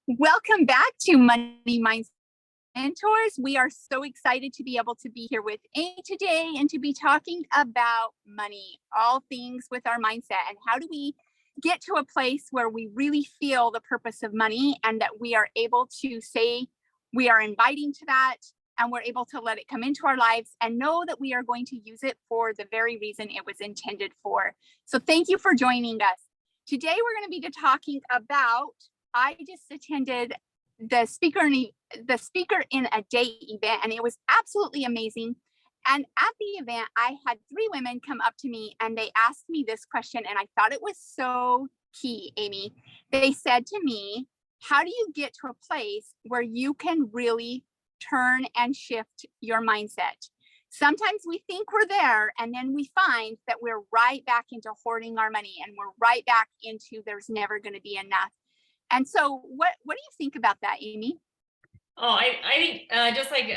Welcome back to Money Mindset Mentors. We are so excited to be able to be here with Amy today and to be talking about money, all things with our mindset, and how do we get to a place where we really feel the purpose of money and that we are able to say we are inviting to that and we're able to let it come into our lives and know that we are going to use it for the very reason it was intended for. So thank you for joining us. Today we're going to be talking about, I just attended the Speaker in a Day event, and it was absolutely amazing. And at the event, I had 3 women come up to me and they asked me this question, and I thought it was so key, Amy. They said to me, how do you get to a place where you can really turn and shift your mindset? Sometimes we think we're there, and then we find that we're right back into hoarding our money, and we're right back into there's never going to be enough. And so what do you think about that, Amy? Oh, I think just like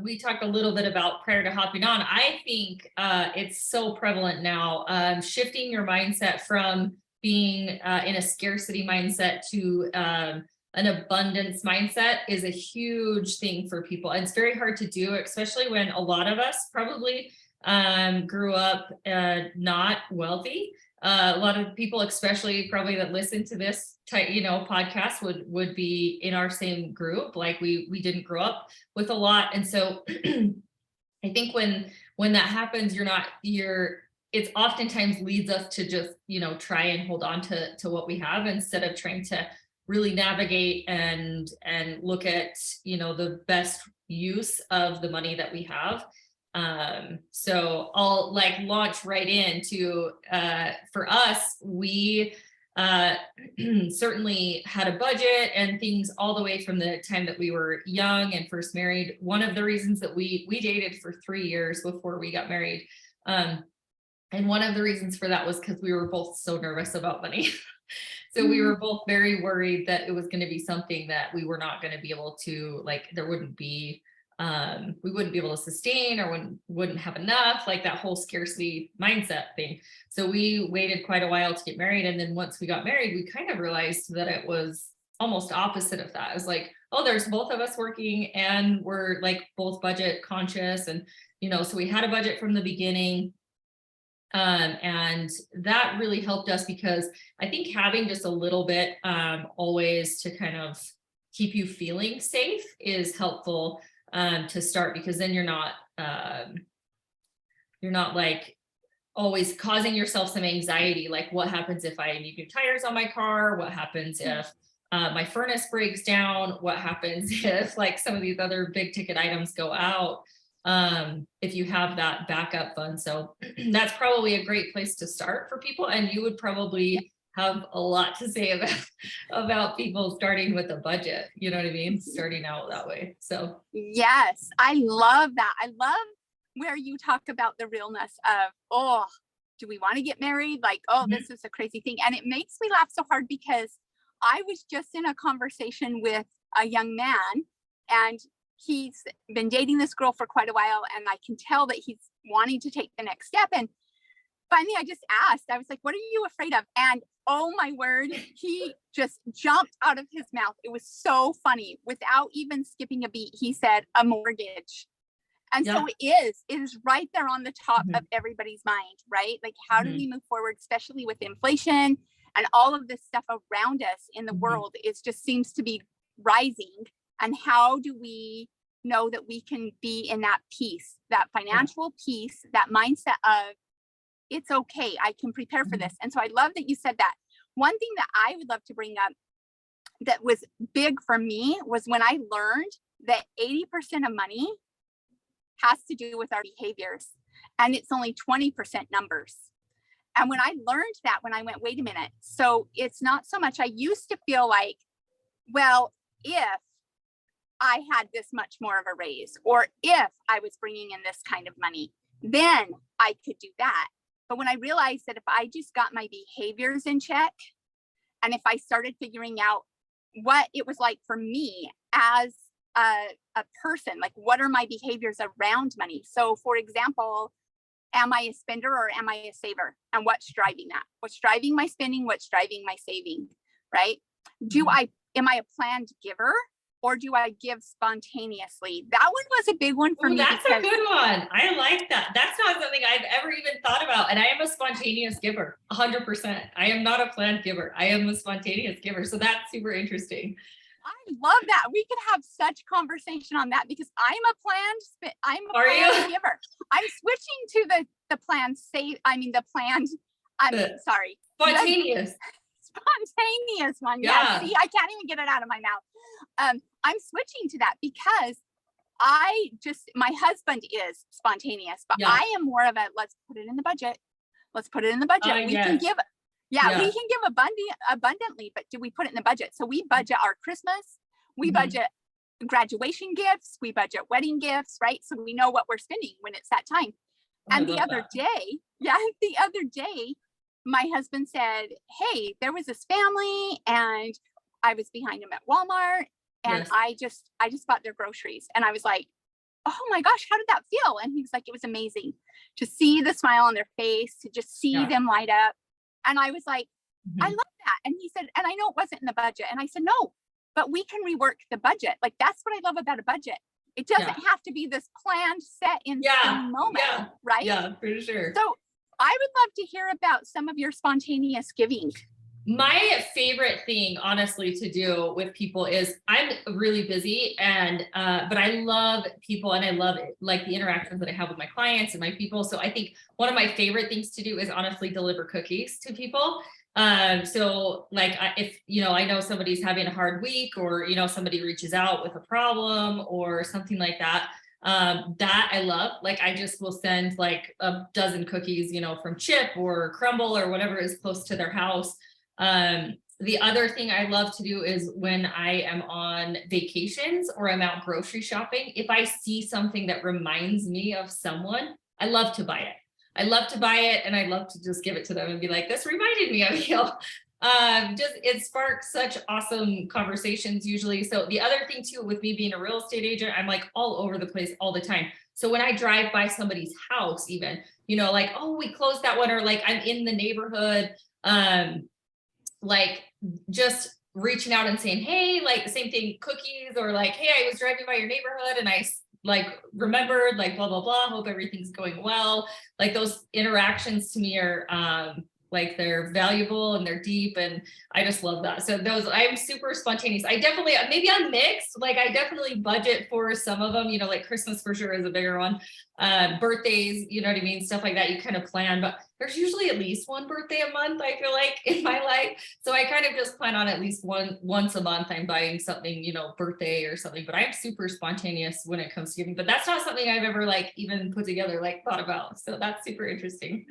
we talked a little bit about prior to hopping on, I think it's so prevalent now. Shifting your mindset from being in a scarcity mindset to an abundance mindset is a huge thing for people. And it's very hard to do, especially when a lot of us probably grew up not wealthy. A lot of people, especially probably that listen to this podcast would be in our same group. Like we didn't grow up with a lot. And so I think when that happens, it's oftentimes leads us to just, try and hold on to what we have instead of trying to really navigate and look at, the best use of the money that we have. So I'll launch right into, for us, we certainly had a budget and things all the way from the time that we were young and first married. One of the reasons that we dated for 3 years before we got married. And one of the reasons for that was because we were both so nervous about money. So we were both very worried that it was going to be something that we were not going to be able to, there wouldn't be we wouldn't be able to sustain or wouldn't have enough, like that whole scarcity mindset thing. So we waited quite a while to get married. And then once we got married, we kind of realized that it was almost opposite of that. It was like, oh, there's both of us working and we're both budget conscious. And, so we had a budget from the beginning. And that really helped us because I think having just a little bit always to kind of keep you feeling safe is helpful. To start, because then you're not always causing yourself some anxiety. Like, what happens if I need new tires on my car? What happens if my furnace breaks down? What happens if some of these other big ticket items go out? If you have that backup fund. So that's probably a great place to start for people. And you would probably have a lot to say about people starting with a budget, you know what I mean? Starting out that way. So yes, I love that. I love where you talk about the realness of, oh, do we want to get married? This is a crazy thing. And it makes me laugh so hard because I was just in a conversation with a young man, and he's been dating this girl for quite a while, and I can tell that he's wanting to take the next step. And finally, I just asked, I was like, what are you afraid of? And oh my word, he just jumped out of his mouth. It was so funny. Without even skipping a beat, he said, a mortgage. And so it is right there on the top of everybody's mind, right? How do we move forward, especially with inflation and all of this stuff around us in the world? It just seems to be rising. And how do we know that we can be in that peace, that financial peace, that mindset of, it's okay, I can prepare for this. And so I love that you said that. One thing that I would love to bring up that was big for me was when I learned that 80% of money has to do with our behaviors, and it's only 20% numbers. And when I learned that, when I went, wait a minute, so it's not so much, I used to feel like, well, if I had this much more of a raise, or if I was bringing in this kind of money, then I could do that. But when I realized that if I just got my behaviors in check, and if I started figuring out what it was like for me as a person, what are my behaviors around money? So for example, am I a spender or am I a saver? And what's driving that? What's driving my spending? What's driving my saving, right? Do I am I a planned giver or do I give spontaneously? That one was a big one for Oh, me. that's because a good one. I like that. That's not something I've ever even thought about. And I am a spontaneous giver, 100%. I am not a planned giver. I am a spontaneous giver. So that's super interesting. I love that. We could have such conversation on that because I'm a Are you? planned giver. I'm switching to the planned sorry. Spontaneous. Spontaneous one. Yeah. Yes. See, I can't even get it out of my mouth. I'm switching to that because my husband is spontaneous, but Yeah. I am more of a, let's put it in the budget. Let's put it in the budget. We can Yes. give, we can give abundantly, but do we put it in the budget? So we budget our Christmas, we Mhm. budget graduation gifts, we budget wedding gifts, right? So we know what we're spending when it's that time. I And the love other that. day, my husband said, hey, there was this family and I was behind him at Walmart and Yes. I just bought their groceries. And I was like, oh my gosh, how did that feel? And he was like, it was amazing to see the smile on their face, to just see Yeah. them light up. And I was like, I Mhm. love that. And he said, and I know it wasn't in the budget. And I said, no, but we can rework the budget. Like, that's what I love about a budget. It doesn't have to be this planned, set in stone moment, right? Yeah, for sure. So I would love to hear about some of your spontaneous giving. My favorite thing, honestly, to do with people is I'm really busy and but I love people and I love it, like the interactions that I have with my clients and my people. So I think one of my favorite things to do is honestly deliver cookies to people. So like if I know somebody's having a hard week or somebody reaches out with a problem or something like that. That I love. Like I just will send like a dozen cookies, from Chip or Crumble or whatever is close to their house. The other thing I love to do is when I am on vacations or I'm out grocery shopping, if I see something that reminds me of someone, I love to buy it. I love to buy it and I love to just give it to them and be like, this reminded me of you. It sparks such awesome conversations usually. So the other thing too, with me being a real estate agent, I'm like all over the place all the time. So when I drive by somebody's house, even, like, oh, we closed that one, or like I'm in the neighborhood, like just reaching out and saying, hey, like the same thing, cookies, or like, hey, I was driving by your neighborhood and I like remembered, like blah, blah, blah, hope everything's going well. Like those interactions to me are like they're valuable and they're deep and I just love that. So I'm super spontaneous. Maybe I'm mixed. Like I definitely budget for some of them, like Christmas for sure is a bigger one. Birthdays, you know what I mean? Stuff like that you kind of plan, but there's usually at least one birthday a month, I feel like, in my life. So I kind of just plan on at least once a month I'm buying something, birthday or something, but I'm super spontaneous when it comes to giving, but that's not something I've ever like even put together, like thought about. So that's super interesting.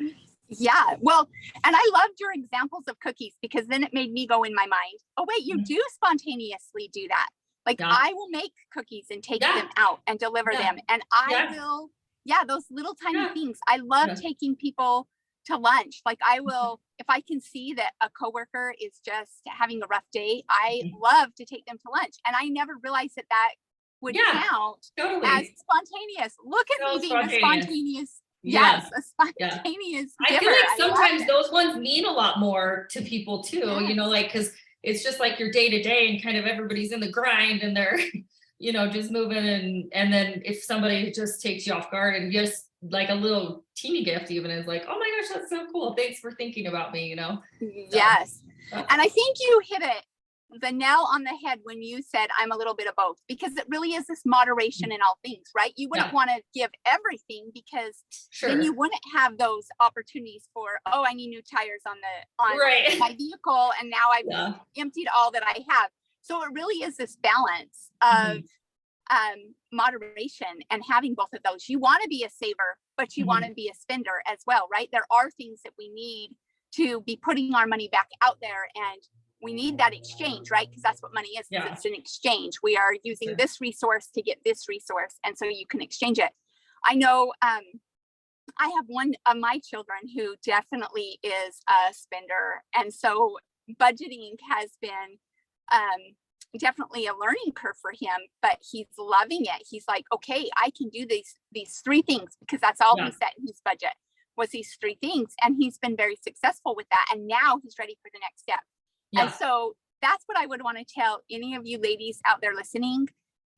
Yeah, well, and I loved your examples of cookies because then it made me go in my mind, oh wait, you do spontaneously do that. Like I will make cookies and take them out and deliver them. And I will, those little tiny things. I love taking people to lunch. Like I will, if I can see that a coworker is just having a rough day, I love to take them to lunch. And I never realized that would count as spontaneous. Look at me being a spontaneous. Yes, a spontaneous giver. I feel like sometimes those ones mean a lot more to people too, like, because it's just like your day to day and kind of everybody's in the grind and they're, just moving. And then if somebody just takes you off guard and just like a little teeny gift even is like, oh my gosh, that's so cool. Thanks for thinking about me, Yes. And I think you hit the nail on the head when you said I'm a little bit of both, because it really is this moderation in all things, right? You wouldn't want to give everything because then you wouldn't have those opportunities for, oh, I need new tires on my vehicle and now I've emptied all that I have. So it really is this balance of moderation and having both of those. You want to be a saver, but you want to be a spender as well, right? There are things that we need to be putting our money back out there, and we need that exchange, right? Because that's what money is. It's an exchange. We are using this resource to get this resource. And so you can exchange it. I know I have one of my children who definitely is a spender. And so budgeting has been definitely a learning curve for him, but he's loving it. He's like, okay, I can do these three things, because that's all he set in his budget was these three things. And he's been very successful with that. And now he's ready for the next step. And so that's what I would want to tell any of you ladies out there listening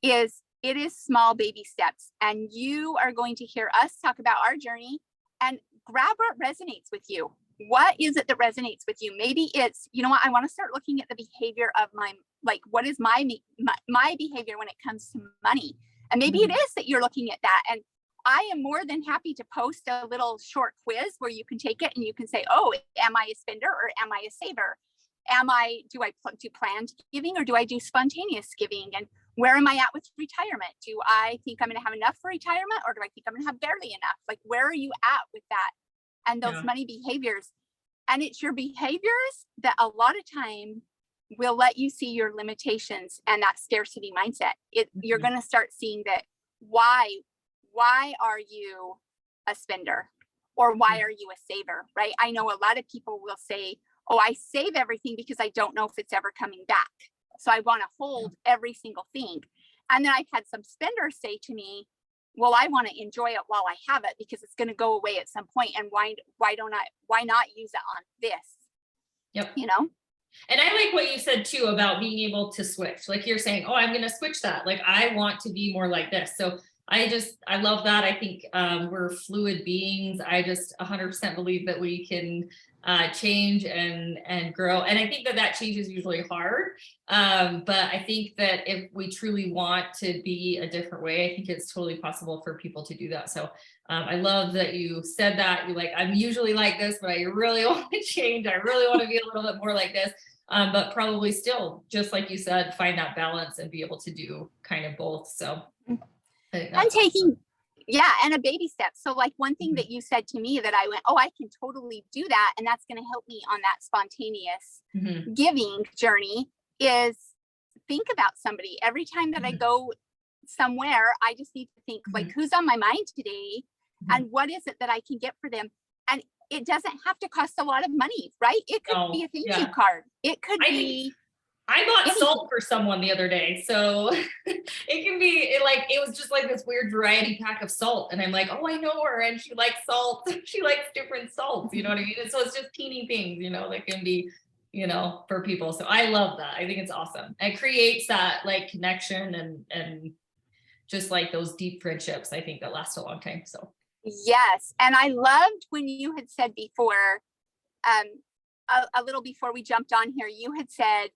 is it is small baby steps, and you are going to hear us talk about our journey and grab what resonates with you. What is it that resonates with you? Maybe it's, you know what, I want to start looking at the behavior of like, what is my behavior when it comes to money? And maybe it is that you're looking at that. And I am more than happy to post a little short quiz where you can take it and you can say, oh, am I a spender or am I a saver? Do I do planned giving or do I do spontaneous giving? And where am I at with retirement? Do I think I'm going to have enough for retirement, or do I think I'm going to have barely enough? Like, where are you at with that? And those money behaviors. And it's your behaviors that a lot of time will let you see your limitations and that scarcity mindset. You're going to start seeing that why are you a spender, or why are you a saver, right? I know a lot of people will say, oh, I save everything because I don't know if it's ever coming back. So I want to hold every single thing. And then I've had some spenders say to me, well, I want to enjoy it while I have it because it's going to go away at some point. And why not use it on this? Yep. You know? And I like what you said too about being able to switch. Like you're saying, oh, I'm going to switch that. Like, I want to be more like this. So I love that. I think we're fluid beings. I just 100% believe that we can change and grow. And I think that change is usually hard. But I think that if we truly want to be a different way, I think it's totally possible for people to do that. So I love that you said that. You're like, I'm usually like this, but I really want to change. I really want to be a little bit more like this. But probably still, just like you said, find that balance and be able to do kind of both. So I'm taking, and a baby step. So like one thing that you said to me that I went, oh, I can totally do that. And that's going to help me on that spontaneous giving journey is think about somebody. Every time that I go somewhere, I just need to think like, who's on my mind today? And what is it that I can get for them? And it doesn't have to cost a lot of money, right? It could be a thank you card. It could be. I bought salt for someone the other day. So it can be like, it was just like this weird variety pack of salt. And I'm like, oh, I know her and she likes salt. She likes different salts, you know what I mean? And so it's just teeny things, you know, that can be, you know, for people. So I love that. I think it's awesome. It creates that like connection and just like those deep friendships, I think that last a long time. So. Yes. And I loved when you had said before, a little before we jumped on here, you had said,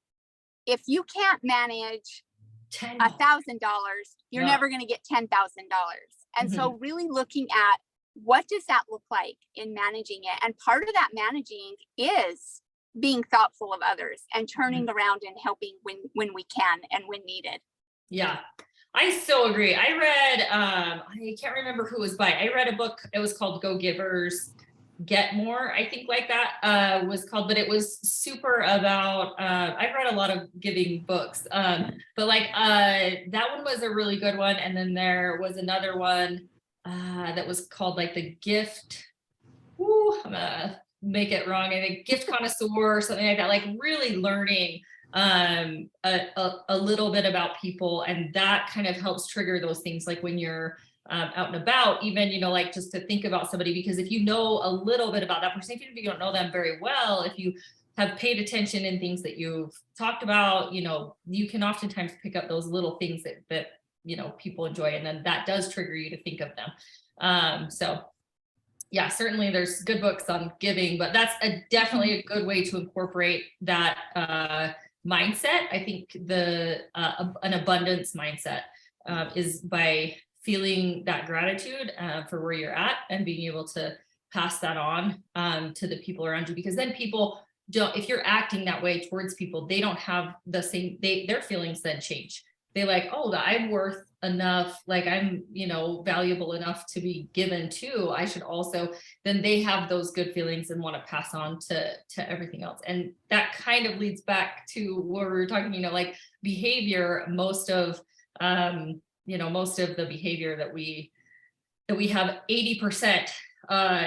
if you can't manage $1,000, you're never going to get $10,000. And so really looking at what does that look like in managing it? And part of that managing is being thoughtful of others and turning around and helping when we can and when needed. Yeah, I so agree. I read, I can't remember who it was by. I read a book. It was called Go Givers Get More, I think, like that was called, but it was super about I've read a lot of giving books, but like that one was a really good one. And then there was another one that was called like the gift, I'm gonna make it wrong, I think Gift Connoisseur or something like that, like really learning a little bit about people. And that kind of helps trigger those things, like when you're out and about, even, you know, like just to think about somebody, because if you know a little bit about that person, even if you don't know them very well, if you have paid attention in things that you've talked about, you know, you can oftentimes pick up those little things that you know, people enjoy, and then that does trigger you to think of them. So yeah, certainly there's good books on giving, but that's definitely a good way to incorporate that mindset. I think an abundance mindset is by feeling that gratitude for where you're at and being able to pass that on to the people around you, because then people don't, if you're acting that way towards people, they don't have the same, their feelings then change. They like, oh, I'm worth enough, like I'm, you know, valuable enough to be given to, I should also, then they have those good feelings and want to pass on to everything else. And that kind of leads back to what we were talking, you know, like behavior, most of the behavior that we have 80%,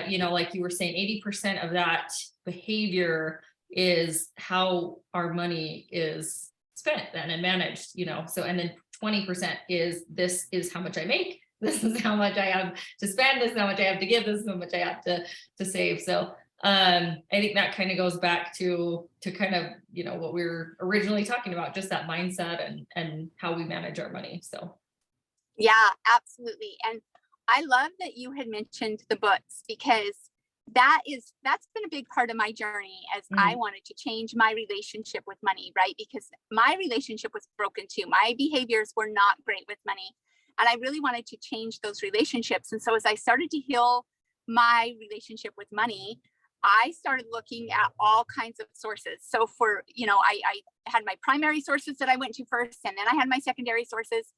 you know, like you were saying, 80% of that behavior is how our money is spent and managed, you know, so, and then 20% is, this is how much I make, this is how much I have to spend, this is how much I have to give, this is how much I have to save. So I think that kind of goes back to kind of, you know, what we were originally talking about, just that mindset and how we manage our money. So Yeah, absolutely. And I love that you had mentioned the books, because that's been a big part of my journey as I mm, wanted to change my relationship with money, right? Because my relationship was broken too. My behaviors were not great with money. And I really wanted to change those relationships. And so as I started to heal my relationship with money, I started looking at all kinds of sources. So for, I had my primary sources that I went to first, and then I had my secondary sources.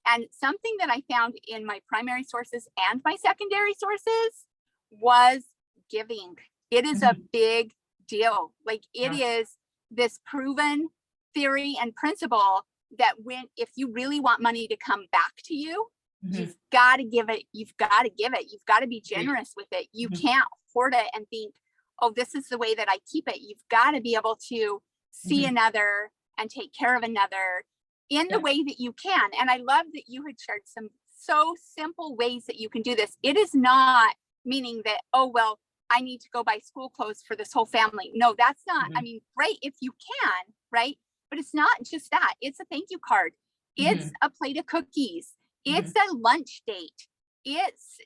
And something that I found in my primary sources and my secondary sources was giving. It is a mhm, big deal. Like, it yeah, is this proven theory and principle that if you really want money to come back to you, mhm, you've got to give it. You've got to give it. You've got to be agreed, generous with it. You mhm, can't hoard it and think, oh, this is the way that I keep it. You've got to be able to see mhm, another and take care of another in the yeah, way that you can. And I love that you had shared some so simple ways that you can do this. It is not meaning that, oh, well, I need to go buy school clothes for this whole family. No, that's not, I mhm, mean, great if you can, right? But it's not just that. It's a thank you card. It's mhm, a plate of cookies. It's mhm, a lunch date. It's,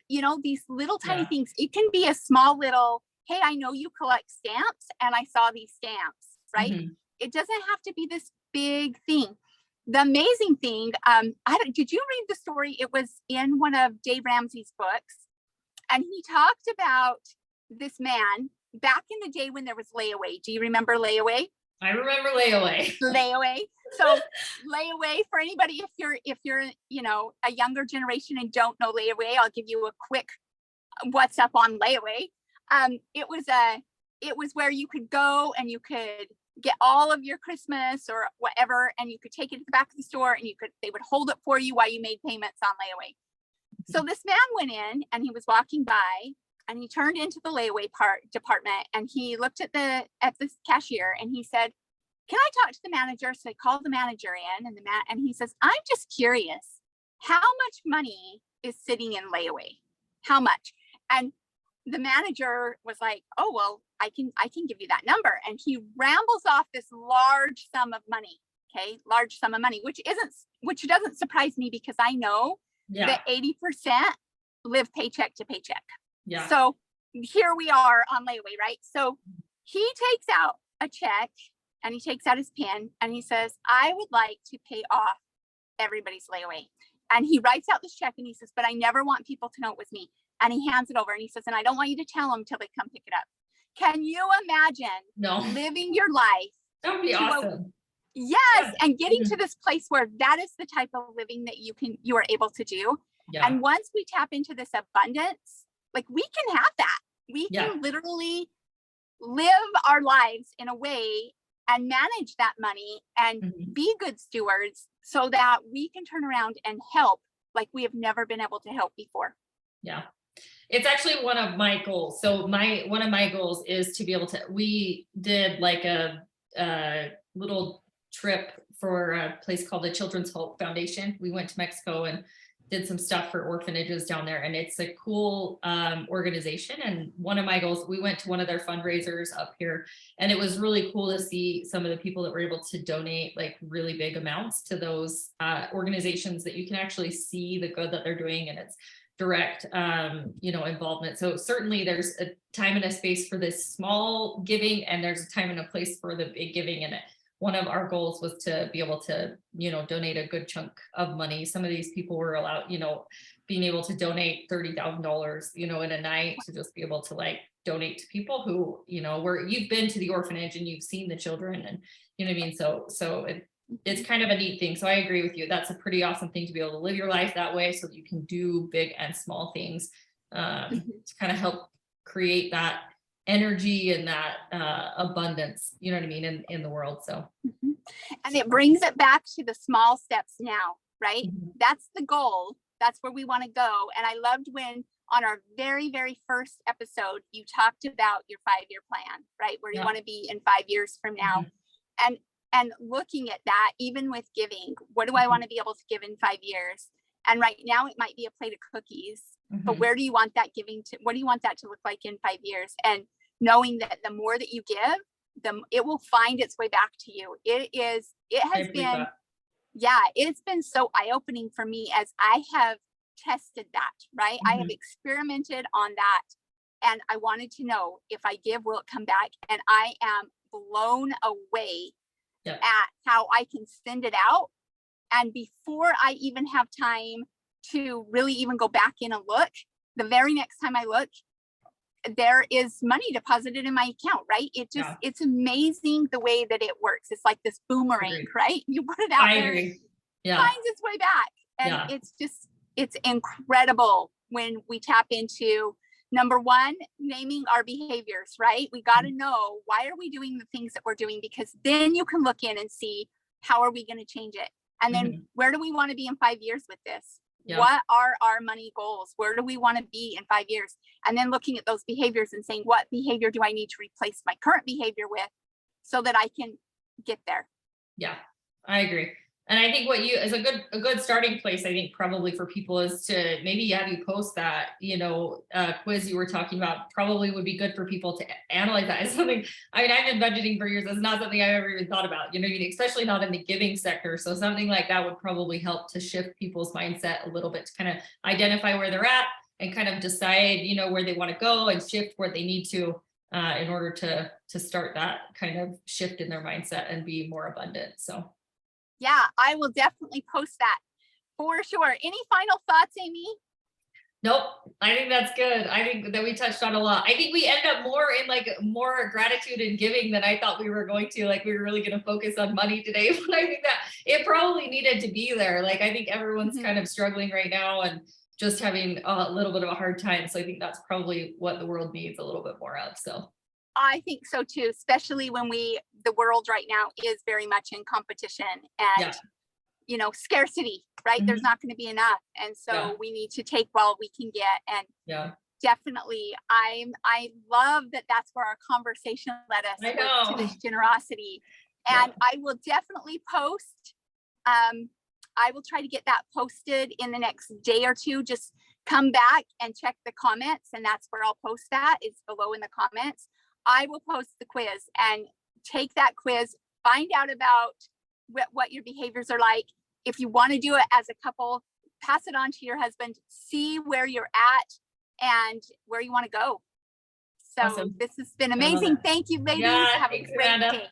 these little tiny yeah, things. It can be a small little, hey, I know you collect stamps and I saw these stamps, right? mhm. It doesn't have to be this big thing. The amazing thing, did you read the story? It was in one of Dave Ramsey's books, and he talked about this man back in the day when there was layaway. Do you remember layaway? I remember layaway. Layaway. So layaway, for anybody, if you're a younger generation and don't know layaway, I'll give you a quick what's up on layaway. It was where you could go and you could get all of your Christmas or whatever, and you could take it to the back of the store, and they would hold it for you while you made payments on layaway. So this man went in and he was walking by, and he turned into the layaway department, and he looked at the cashier, and he said, "Can I talk to the manager?" So they called the manager in, and he says, "I'm just curious, how much money is sitting in layaway? How much?" And the manager was like, "Oh, well, I can give you that number." And he rambles off this large sum of money. Okay, large sum of money, which doesn't surprise me, because I know Yeah, that 80% live paycheck to paycheck. yeah, So here we are on layaway, right? So he takes out a check, and he takes out his pen, and he says, "I would like to pay off everybody's layaway." And he writes out this check, and he says, "But I never want people to know it was me." And he hands it over, and he says, "And I don't want you to tell them till they come pick it up." Can you imagine no, living your life that would be to a awesome. yes, Yeah, and getting mhm, to this place where that is the type of living that you are able to do. yeah, And once we tap into this abundance, like, we can have that. We yeah, can literally live our lives in a way and manage that money and mhm, be good stewards, so that we can turn around and help like we have never been able to help before. yeah. It's actually one of my goals. So one of my goals is to be able to, we did like a little trip for a place called the Children's Hope Foundation. We went to Mexico and did some stuff for orphanages down there. And it's a cool organization. And one of my goals, we went to one of their fundraisers up here, and it was really cool to see some of the people that were able to donate like really big amounts to those organizations, that you can actually see the good that they're doing. And it's direct involvement. So certainly there's a time and a space for this small giving, and there's a time and a place for the big giving. And one of our goals was to be able to donate a good chunk of money. Some of these people were allowed, being able to donate $30,000 in a night, to just be able to like donate to people who where you've been to the orphanage and you've seen the children, and you know what I mean. So it's kind of a neat thing. So I agree with you. That's a pretty awesome thing, to be able to live your life that way, so that you can do big and small things to kind of help create that energy and that abundance, you know what I mean, in the world. So Mhm. And it brings it back to the small steps now, right? mhm, That's the goal. That's where we want to go. And I loved when on our very, very first episode, you talked about your 5-year plan, right? Where you yeah, want to be in 5 years from now. mhm, And looking at that, even with giving, what do I mhm, want to be able to give in 5 years? And right now it might be a plate of cookies, but mhm, where do you want that giving to, what do you want that to look like in 5 years? And knowing that the more that you give, it will find its way back to you. It I has believe been, that. yeah, it's been so eye-opening for me as I have tested that, right? I have Mhm. experimented on that, and I wanted to know, if I give, will it come back? And I am blown away Yeah. at how I can send it out. And before I even have time to really even go back in and look, the very next time I look, there is money deposited in my account, right? Yeah. It's amazing the way that it works. It's like this boomerang, Agreed. right? You put it out I there, agree. Yeah. finds its way back. And Yeah. it's incredible when we tap into, number one, naming our behaviors, right? We got to know, why are we doing the things that we're doing? Because then you can look in and see, how are we going to change it? And then Mhm. where do we want to be in 5 years with this? Yeah. What are our money goals? Where do we want to be in 5 years? And then looking at those behaviors and saying, what behavior do I need to replace my current behavior with so that I can get there? Yeah, I agree. And I think what you as a good starting place, I think probably for people is to maybe have you post that, quiz you were talking about, probably would be good for people to analyze that as something. I mean, I've been budgeting for years. That's not something I've ever even thought about, especially not in the giving sector. So something like that would probably help to shift people's mindset a little bit, to kind of identify where they're at and kind of decide, where they want to go and shift where they need to in order to start that kind of shift in their mindset and be more abundant. So yeah, I will definitely post that for sure. Any final thoughts, Amy? nope, I think that's good. I think that we touched on a lot. I think we end up more in like more gratitude and giving than I thought we were going to. Like, we were really going to focus on money today, but I think that it probably needed to be there. Like, I think everyone's kind of struggling right now and just having a little bit of a hard time. So I think that's probably what the world needs a little bit more of. So I think so too, especially when the world right now is very much in competition and, scarcity, right? There's Mhm. not going to be enough. And so Yeah. we need to take while we can get. And Yeah, definitely, I love that that's where our conversation led us, I was to know. this generosity. Yeah. And I will definitely post, I will try to get that posted in the next day or two. Just come back and check the comments, and that's where I'll post that. It's below in the comments. I will post the quiz and take that quiz, find out about what your behaviors are like. If you want to do it as a couple, pass it on to your husband, see where you're at and where you want to go. So Awesome. this has been I love amazing. it. Thank you, ladies. Yeah, Have a thanks, great Amanda. day.